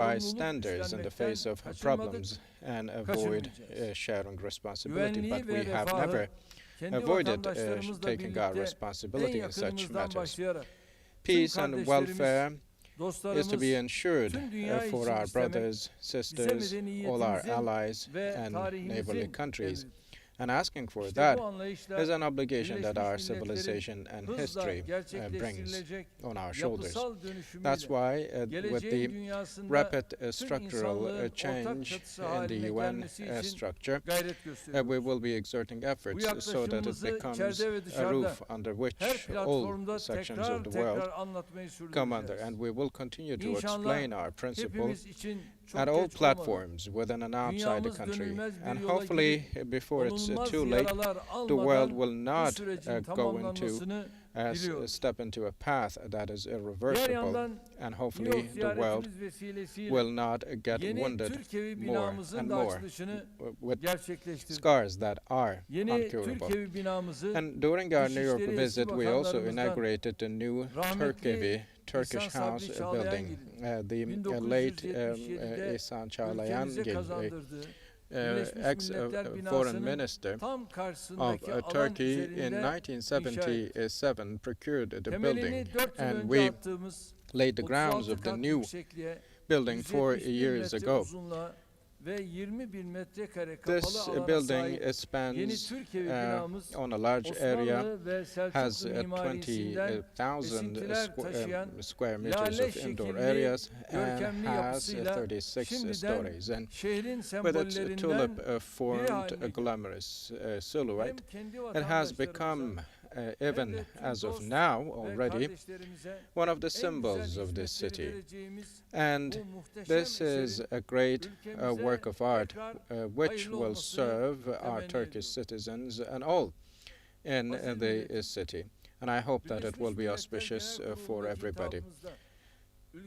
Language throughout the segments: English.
bystanders in the face of problems and avoid sharing responsibility. But we have never avoided taking our responsibility in such matters. Peace and welfare is to be ensured for our brothers, sisters, all our allies, and neighborly countries. And asking for that is an obligation that our civilization and history brings on our shoulders. That's why, with the rapid structural change in the UN structure, we will be exerting efforts so that it becomes a roof under which all sections of the world come under. And we will continue to explain our principles at all platforms within and outside the country. And hopefully, before it's too late, the world will not go into step into a path that is irreversible, and hopefully the world will not get wounded more and more with scars that are uncurable. And during our New York visit, we also inaugurated the new Turkish House building. The late İhsan Çağlayangil, ex-foreign minister of Turkey, in 1977 procured the building, and we laid the grounds of the new building 4 years ago. This building spans on a large area, has 20,000 square meters of indoor areas, and has 36 stories. And with its tulip-formed glamorous silhouette, it has become, even as of now already, one of the symbols of this city. And this is a great work of art which will serve our Turkish citizens and all in the city. And I hope that it will be auspicious for everybody.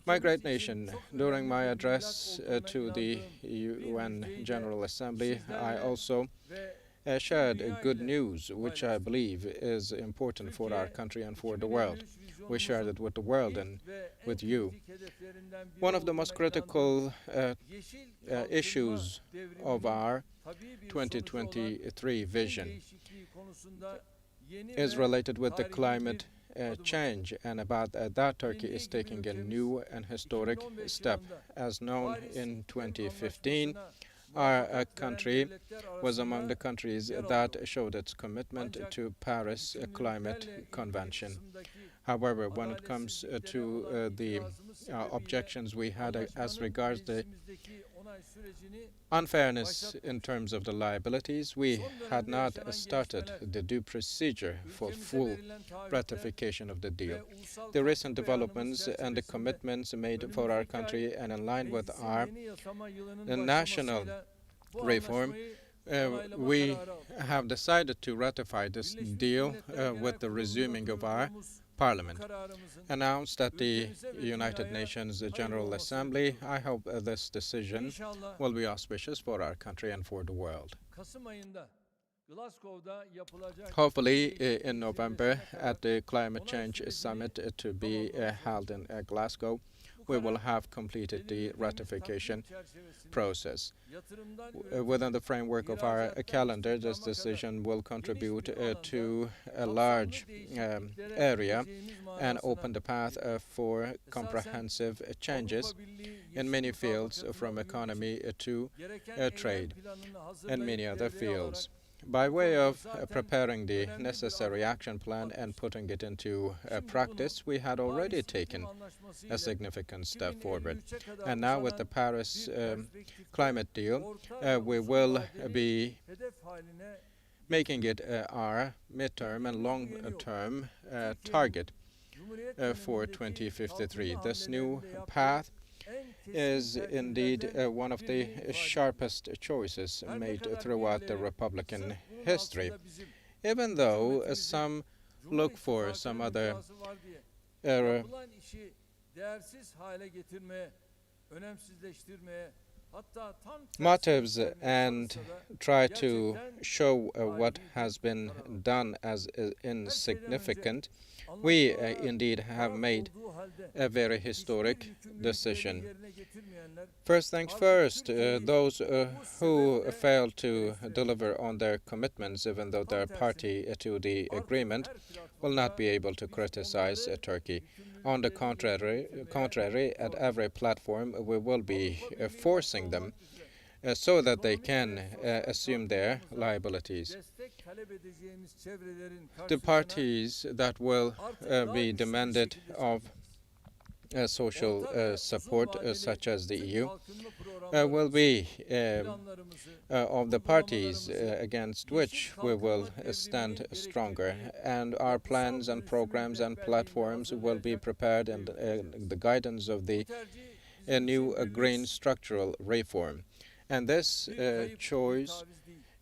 My great nation, during my address to the UN General Assembly, I also shared good news, which I believe is important for our country and for the world. We shared it with the world and with you. One of the most critical issues of our 2023 vision is related with the climate change, and about that Turkey is taking a new and historic step. As known, in 2015, our country was among the countries that showed its commitment to Paris Climate Convention. However, when it comes to the objections we had as regards the unfairness in terms of the liabilities, we had not started the due procedure for full ratification of the deal. The recent developments and the commitments made for our country, and in line with our national reform, we have decided to ratify this deal with the resuming of our Parliament. Announced at the United Nations General Assembly, I hope this decision will be auspicious for our country and for the world. Hopefully, in November, at the Climate Change Summit to be held in Glasgow, we will have completed the ratification process. Within the framework of our calendar, this decision will contribute to a large area and open the path for comprehensive changes in many fields, from economy to trade and many other fields. By way of preparing the necessary action plan and putting it into practice, we had already taken a significant step forward. And now with the Paris climate deal, we will be making it our midterm and long-term target for 2053. This new path is indeed one of the sharpest choices made throughout the Republican history, even though some look for some other motives and try to show what has been done as insignificant, we indeed have made a very historic decision. First things first, those who fail to deliver on their commitments, even though they're party to the agreement, will not be able to criticize Turkey. On the contrary, at every platform, we will be forcing them so that they can assume their liabilities. The parties that will be demanded of social support, such as the EU, will be of the parties against which we will stand stronger. And our plans and programs and platforms will be prepared in the guidance of the new green structural reform. And this choice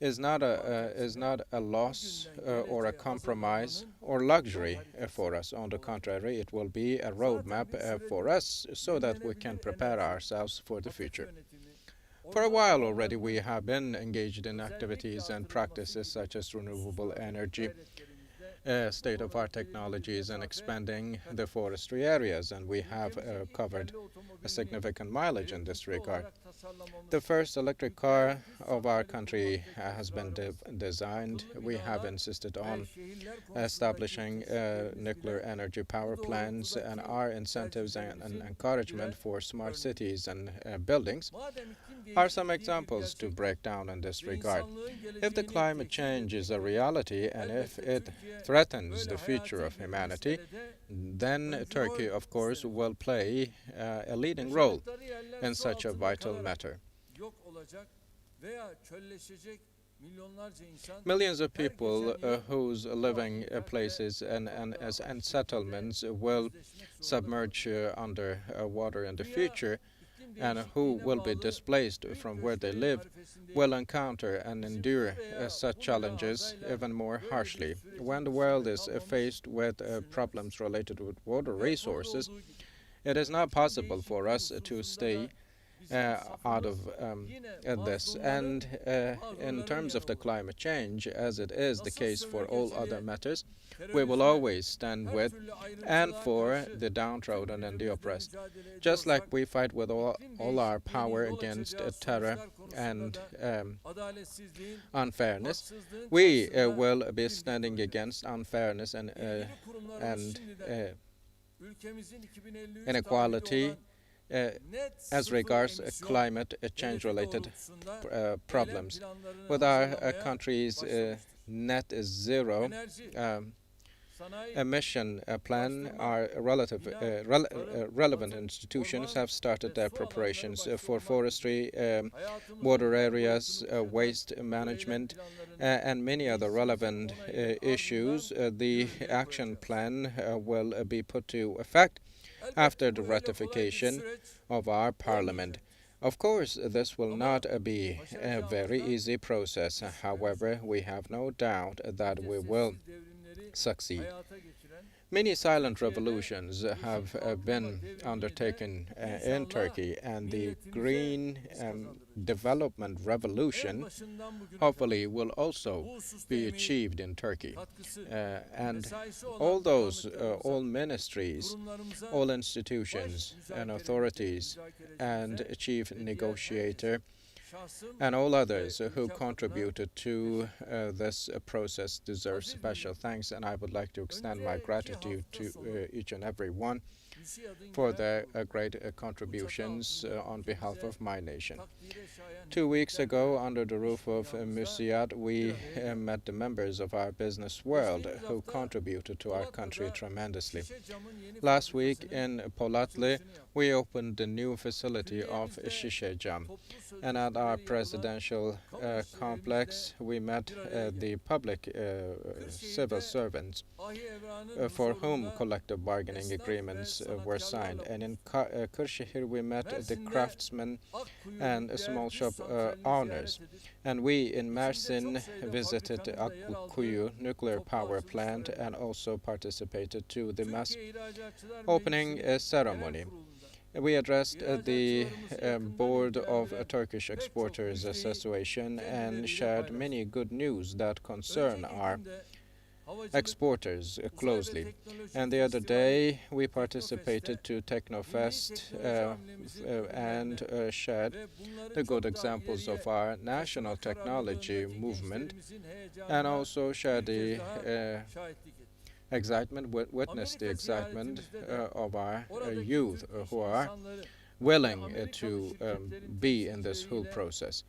is not a loss or a compromise or luxury for us. On the contrary, it will be a roadmap for us so that we can prepare ourselves for the future. For a while already, we have been engaged in activities and practices such as renewable energy, state-of-art technologies, and expanding the forestry areas, and we have covered a significant mileage in this regard. The first electric car of our country has been designed. We have insisted on establishing nuclear energy power plants, and our incentives and encouragement for smart cities and buildings are some examples to break down in this regard. If the climate change is a reality and if it threatens the future of humanity, then Turkey, of course, will play a leading role in such a vital matter. Millions of people whose living places and settlements will submerge under water in the future, and who will be displaced from where they live, will encounter and endure such challenges even more harshly. When the world is faced with problems related with water resources, it is not possible for us to stay out of this. And in terms of the climate change, as it is the case for all other matters, we will always stand with and for the downtrodden and the oppressed. Just like we fight with all our power against terror and unfairness, we will be standing against unfairness and inequality as regards climate change-related problems. With our country's net zero emission plan, our relevant institutions have started their preparations for forestry, water areas, waste management, and many other relevant issues. The action plan will be put to effect after the ratification of our parliament. Of course, this will not be a very easy process. However, we have no doubt that we will succeed. Many silent revolutions have been undertaken in Turkey, and the green development revolution hopefully will also be achieved in Turkey. And all ministries, all institutions and authorities and chief negotiator and all others who contributed to this process deserve special thanks, and I would like to extend my gratitude to each and every one for their great contributions on behalf of my nation. 2 weeks ago, under the roof of Müsiyat, we met the members of our business world who contributed to our country tremendously. Last week in Polatlı, we opened the new facility of Şişe Cam, and at our presidential complex, we met the public civil servants for whom collective bargaining agreements were signed. And in Kırşehir, we met the craftsmen and small shop owners. And we in Mersin visited Akkuyu nuclear power plant and also participated to the mass opening ceremony. We addressed the board of Turkish Exporters Association and shared many good news that concern our exporters closely. And the other day we participated to Technofest and shared the good examples of our national technology movement, and also shared the excitement, witnessed the excitement of our youth who are willing to be in this whole process.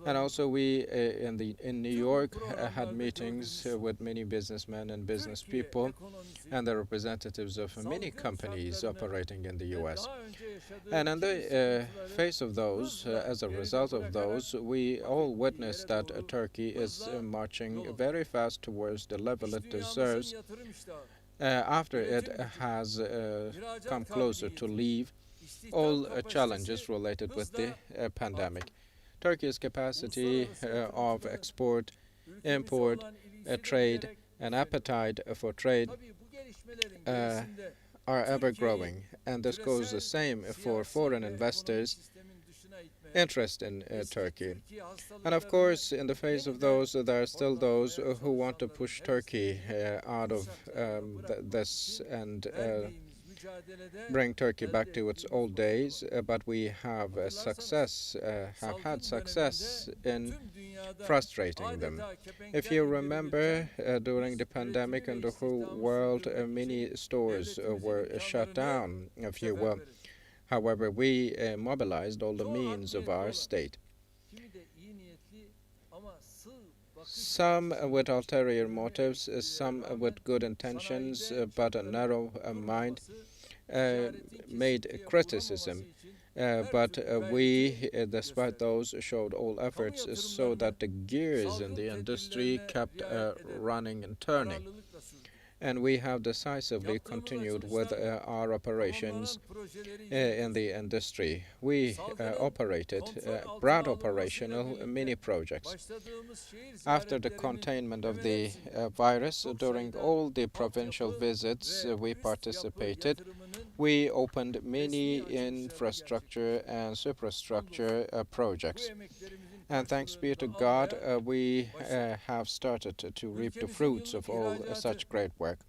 And also we in New York had meetings with many businessmen and business people and the representatives of many companies operating in the US. And in the face of those, as a result of those, we all witnessed that Turkey is marching very fast towards the level it deserves after it has come closer to leave all challenges related with the pandemic. Turkey's capacity of export, import, trade, and appetite for trade are ever growing, and this goes the same for foreign investors' interest in Turkey. And of course, in the face of those, there are still those who want to push Turkey out of this and bring Turkey back to its old days, but we have had success in frustrating them. If you remember, during the pandemic in the whole world, many stores were shut down, if you will. However, we mobilized all the means of our state. Some with ulterior motives, some with good intentions, but a narrow mind, made criticism. But we, despite those, showed all efforts so that the gears in the industry kept running and turning. And we have decisively continued with our operations in the industry. We operated broad operational mini projects. After the containment of the virus, during all the provincial visits we participated, we opened many infrastructure and superstructure projects. And thanks be to God, we have started to reap the fruits of all such great work.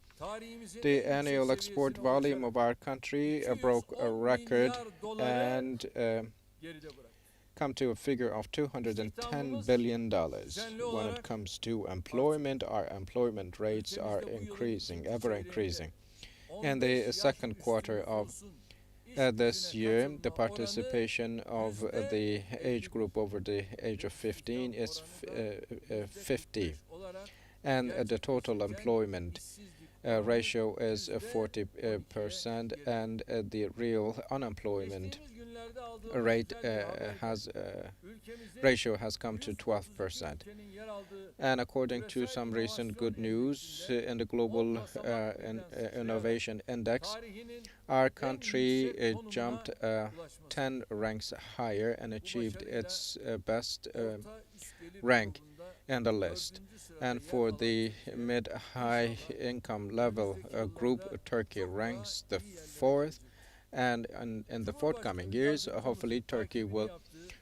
The annual export volume of our country broke a record and come to a figure of $210 billion. When it comes to employment, our employment rates are increasing, ever increasing. In the second quarter of this year, the participation of the age group over the age of 15 is 50, and the total employment ratio is 40%, and the real unemployment rate ratio has come to 12%. And according to some recent good news in the Global Innovation Index, our country jumped 10 ranks higher and achieved its best rank in the list. And for the mid-high income level group, Turkey ranks the 4th. And in the forthcoming years, hopefully Turkey will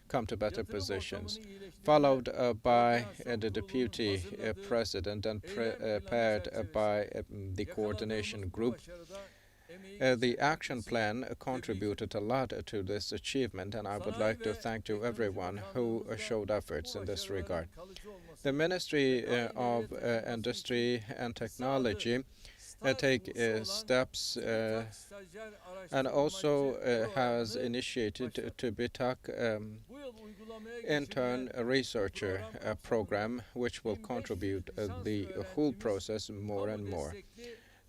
come to better positions, followed by the deputy president and paired by the coordination group. The action plan contributed a lot to this achievement, and I would like to thank to everyone who showed efforts in this regard. The Ministry of Industry and Technology take steps and also has initiated TÜBİTAK intern researcher program, which will contribute the whole process more and more.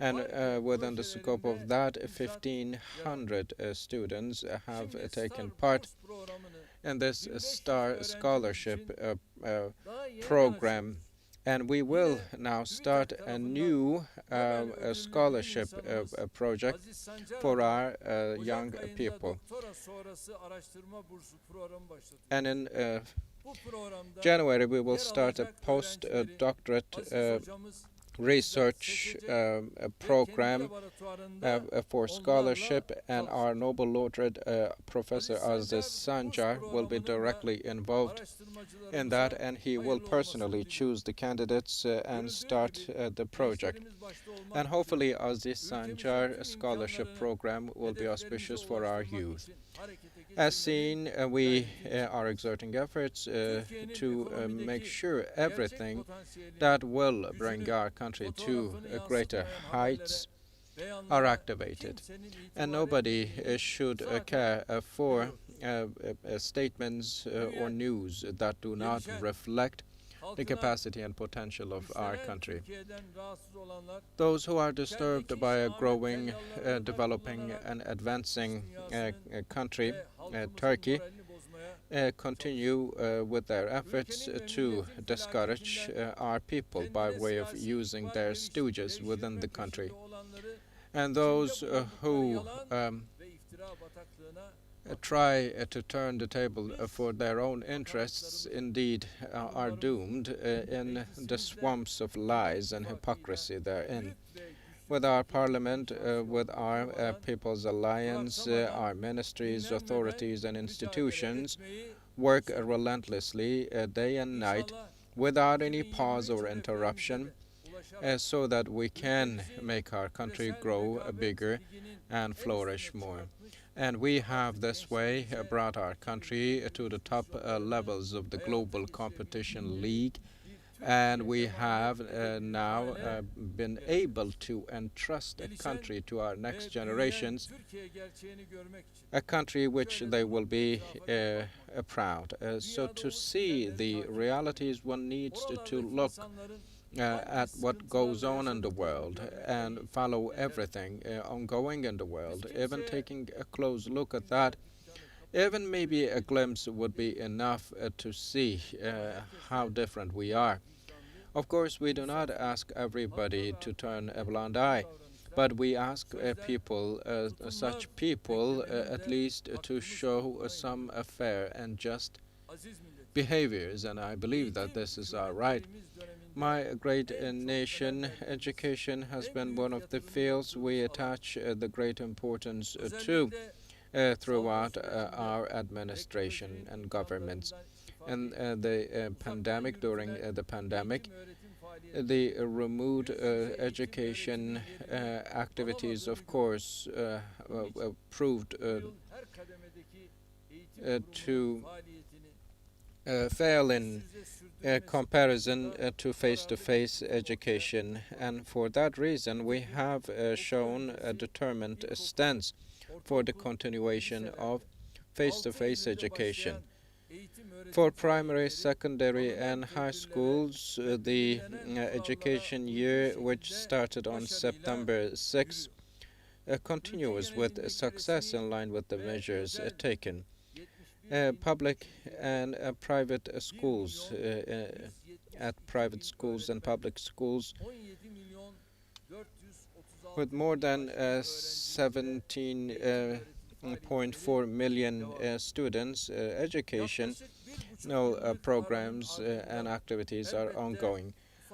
And within the scope of that, 1,500 students have taken part in this STAR scholarship program. And we will now start a new scholarship project for our young people. And in January, we will start a postdoctorate research program for scholarship, and our Nobel laureate Professor Aziz Sancar will be directly involved in that, and he will personally choose the candidates and start the project. And hopefully Aziz Sancar scholarship program will be auspicious for our youth. As seen, we are exerting efforts to make sure everything that will bring our country to greater heights are activated. And nobody should care for statements or news that do not reflect the capacity and potential of our country. Those who are disturbed by a growing, developing and advancing country, Turkey, continue with their efforts to discourage our people by way of using their stooges within the country. And those who try to turn the table for their own interests indeed are doomed in the swamps of lies and hypocrisy therein. With our parliament, with our People's Alliance, our ministries, authorities and institutions work relentlessly day and night without any pause or interruption so that we can make our country grow bigger and flourish more. And we have this way brought our country to the top levels of the global competition league, and we have now been able to entrust a country to our next generations, a country which they will be proud. So to see the realities, one needs to look at what goes on in the world and follow everything ongoing in the world. Even taking a close look at that, even maybe a glimpse would be enough to see how different we are. Of course, we do not ask everybody to turn a blind eye, but we ask people, such people, at least to show some fair and just behaviors, and I believe that this is our right. My great nation, education has been one of the fields we attach the great importance to throughout our administration and governments. And the pandemic, during the pandemic, the remote education activities, of course, proved to fail in comparison to face-to-face education, and for that reason we have shown a determined stance for the continuation of face-to-face education. For primary, secondary and high schools, the education year, which started on September 6, continues with success in line with the measures taken. Public and private schools, at private schools and public schools, with more than 17.4 million students, educational programs and activities are ongoing.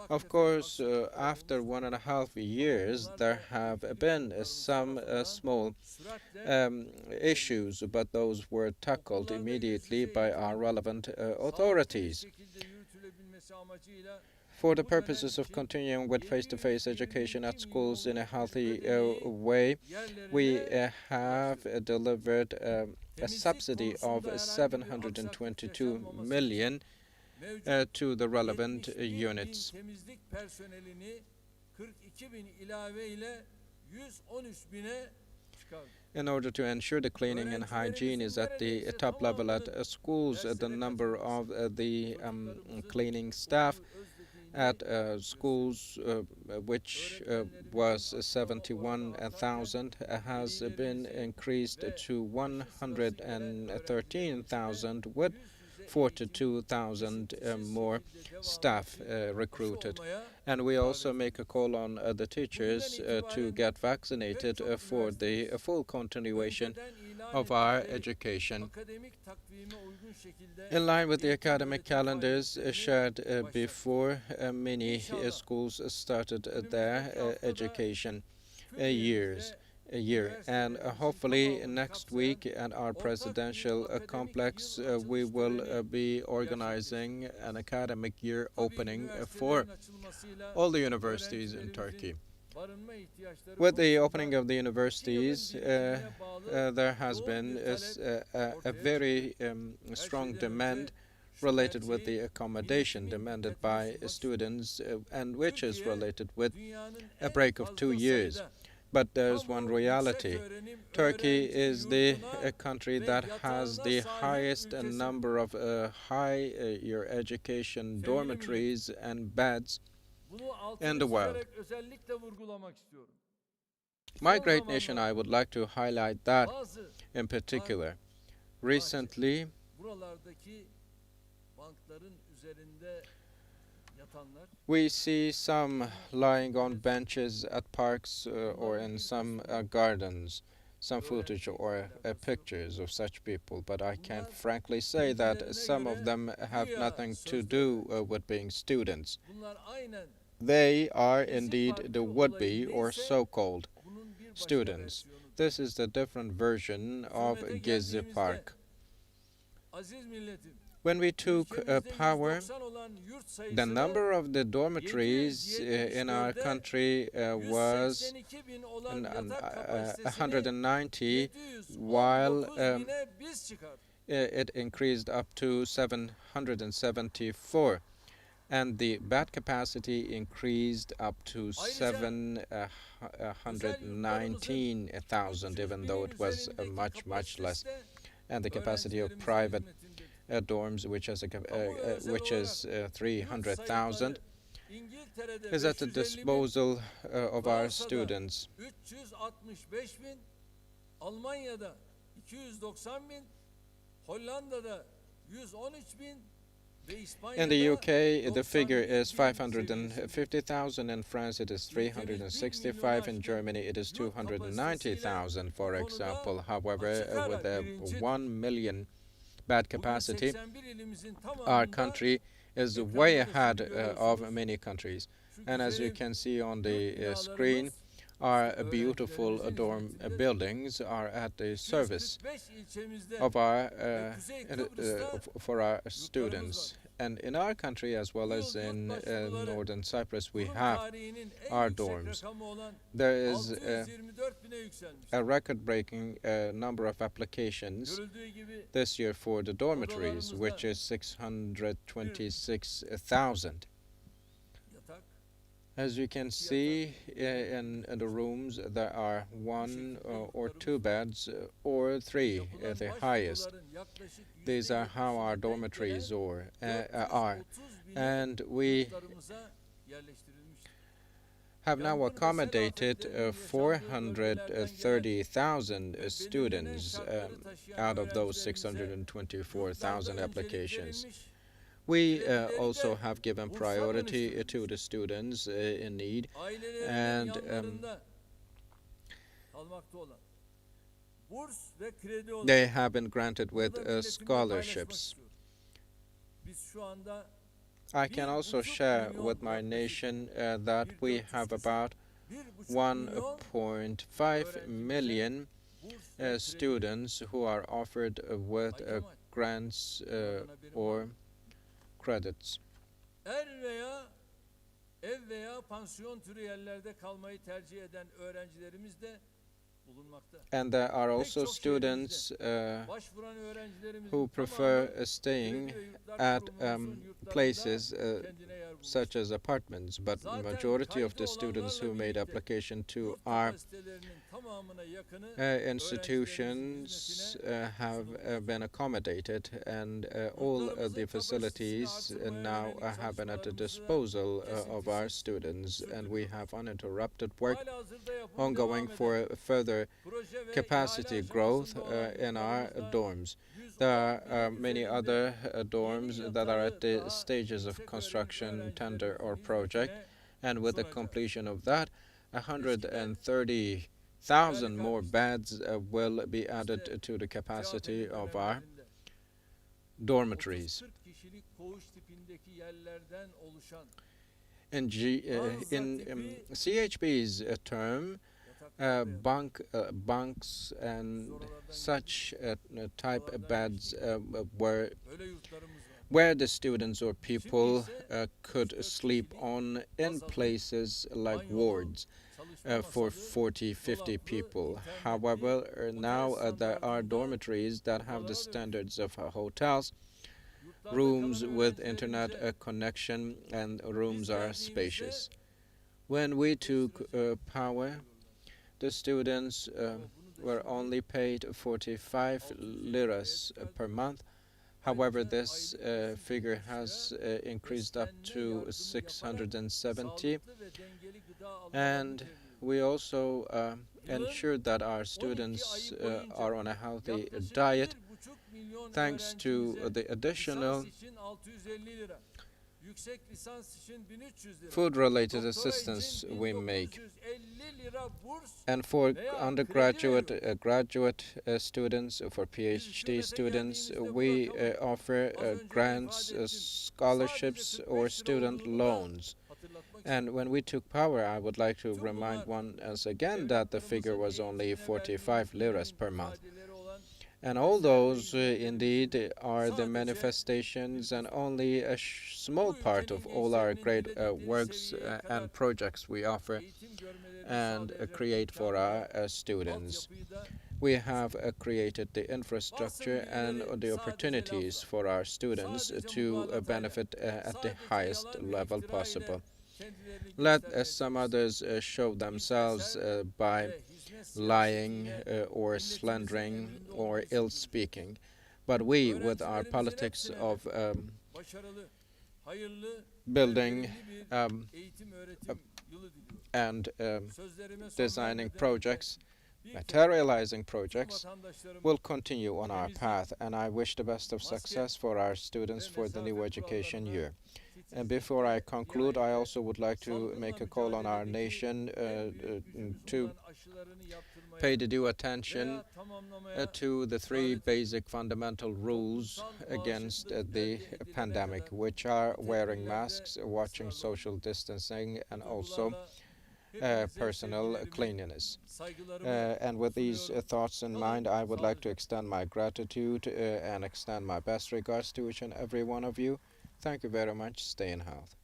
Of course, after 1.5 years, there have been some small issues, but those were tackled immediately by our relevant authorities. For the purposes of continuing with face-to-face education at schools in a healthy way, we have delivered a subsidy of 722 million to the relevant units. In order to ensure the cleaning and hygiene is at the top level at schools, the number of the cleaning staff at schools, which was 71,000, has been increased to 113,000, with 42,000 more staff recruited. And we also make a call on the teachers to get vaccinated for the full continuation of our education in line with the academic calendars shared before. Many schools started their education a year, and hopefully next week at our presidential complex we will be organizing an academic year opening for all the universities in Turkey. With the opening of the universities, there has been a very strong demand related with the accommodation demanded by students, and which is related with a break of 2 years. But there's one reality. Turkey is the country that has the highest number of higher education dormitories and beds in the world. My great nation, I would like to highlight that in particular. Recently, we see some lying on benches at parks or in some gardens, some footage or pictures of such people, but I can frankly say that some of them have nothing to do with being students. They are indeed the would-be or so-called students. This is the different version of Gezi Park. When we took power, the number of the dormitories in our country was 190, while it increased up to 774. And the bed capacity increased up to 719,000, even though it was much less. And the capacity of private dorms, which is 300,000, is at the disposal of our students. In the UK, the figure is 550,000. In France, it is 365. In Germany, it is 290,000, for example. However, with a 1 million bed capacity, our country is way ahead of many countries. And as you can see on the screen, our beautiful dorm buildings are at the service of our for our students. And in our country, as well as in northern Cyprus, we have our dorms. There is a record-breaking number of applications this year for the dormitories, which is 626,000. As you can see in the rooms, there are 1 or 2 beds or 3 at the highest. These are how our dormitories are. And we have now accommodated 430,000 students out of those 624,000 applications. We also have given priority to the students in need, and they have been granted with scholarships. I can also share with my nation that we have about 1.5 million students who are offered with grants or credits. Ev veya pansiyon türü yerlerde kalmayı tercih eden öğrencilerimiz de bulunmakta. And there are also students who prefer staying at places such as apartments, but the majority of the students who made application to our institutions have been accommodated, and all the facilities now have been at the disposal of our students, and we have uninterrupted work ongoing for further capacity growth in our dorms. There are many other dorms that are at the stages of construction, tender, or project, and with the completion of that, 130,000 1,000 more beds will be added to the capacity of our dormitories. In CHP's term, bunks and such type beds were where the students or people could sleep on in places like wards for 40, 50 people. However, now there are dormitories that have the standards of hotels, rooms with internet connection, and rooms are spacious. When we took power, the students were only paid 45 liras per month. However, this figure has increased up to 670, and we also ensured that our students are on a healthy diet thanks to the additional food-related assistance we make. And for undergraduate, graduate students, for PhD students, we offer grants, scholarships, or student loans. And when we took power, I would like to remind once again that the figure was only 45 liras per month. And all those, indeed, are the manifestations and only a small part of all our great works and projects we offer and create for our students. We have created the infrastructure and the opportunities for our students to benefit at the highest level possible. Let some others show themselves by lying or slandering or ill-speaking. But we, with our politics of building and designing projects, materializing projects, will continue on our path, and I wish the best of success for our students for the new education year. And before I conclude, I also would like to make a call on our nation to pay the due attention to the three basic fundamental rules against the pandemic, which are wearing masks, watching social distancing, and also personal cleanliness. And with these thoughts in mind, I would like to extend my gratitude and extend my best regards to each and every one of you. Thank you very much. Stay in health.